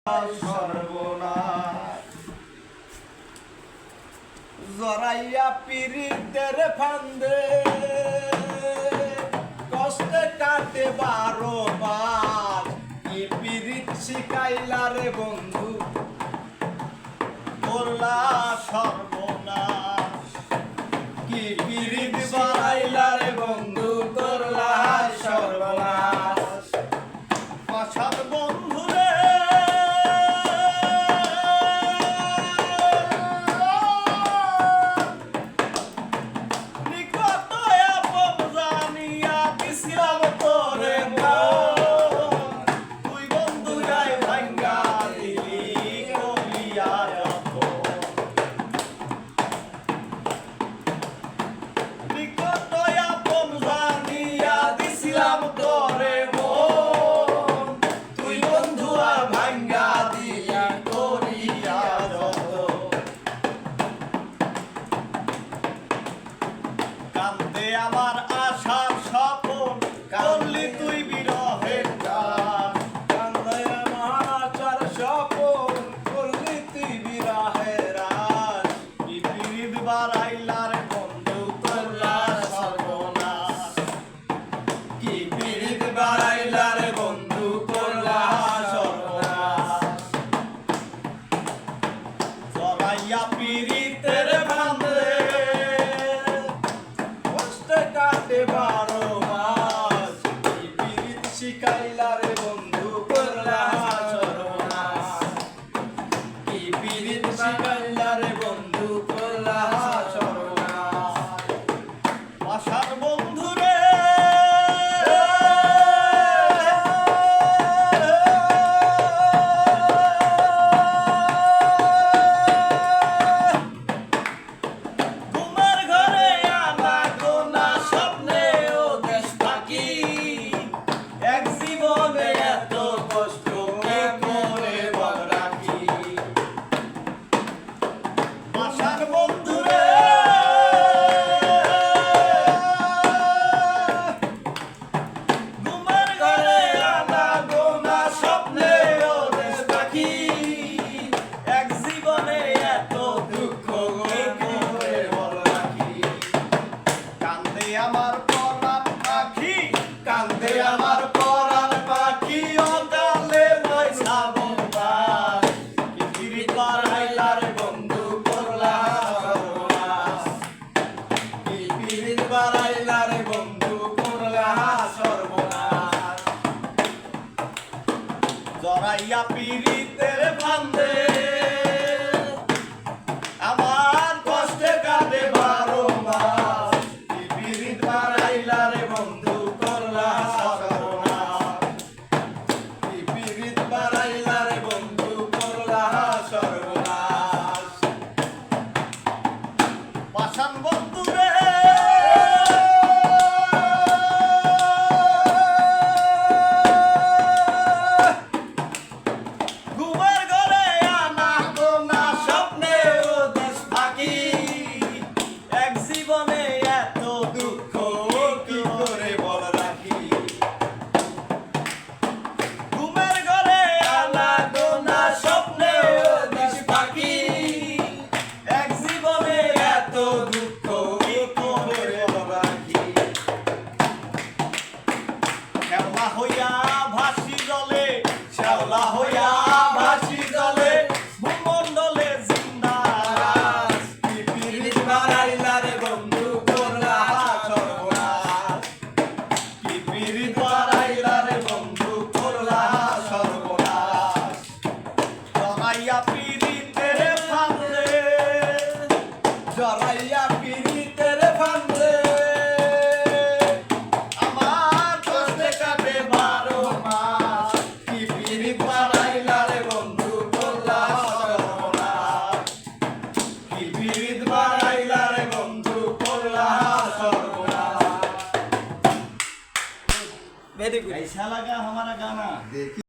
সর্বনাশ জরাইয়া পীড়িতের ফান্দে কষ্টে কাটে 12 মাস কি পীড়িত শিখাইলা রে বন্ধু করলা সর্বনাশ কি পীড়িত বাড়াইলা রে বন্ধু করলা সর্বনাশ পাছার বন্ধু আমার আশার স্বপন করলি তুই বিরহের গান কান্দে আমার আশার স্বপন করলি তুই বিরহের গান কি পীড়িত বাড়াইলার বন্ধু করলা সর্বনাশ কি পীড়িত বাড়াইলার বন্ধু করলা সর্বনাশ জরাইয়া পীড়িতের বান্ধে কাটে 12 মাস কি পীড়িত শিখাইলা রে বন্ধু করলা সর্বনাশ কি পীড়িত শিখাইলা রে বন্ধু করলা সর্বনাশ আশার বন্ধু রে আমার পরাণ পাখি কান্দে আমার পরাণ পাখি অকালে পয়সা বলবাস কি পীড়িত বাড়াইলার বন্ধু করলা সর্বনাশ কি পীড়িত বাড়াইলার বন্ধু করলা সর্বনাশ জরাইয়া পীড়িতের ফান্দে আমার কষ্টে কাটে 12 মাস বাড়াইলারে বন্ধু করলা সর্বনাশ কি পীড়িত বাড়াইলারে বন্ধু করলা সর্বনাশ পাশান বন্ধু রে ঘুমের ঘরে আনা গোনা স্বপ্নে ও দেশ থাকি এক জীবনে এত দুঃখ হইয়া ভাসি জলে শ্যাওলা হইয়া ভাসি জলে ভূমণ্ডলে জিন্দারাজ কি পীড়িত বাড়াইলা রে বন্ধু করলা সর্বনাশ কি পীড়িত বাড়াইলা রে বন্ধু করলা সর্বনাশ জরাইয়া পীড়িতের ফান্দে জরাইয়া পীড়িতের ফান্দে कैसा लगा हमारा गाना?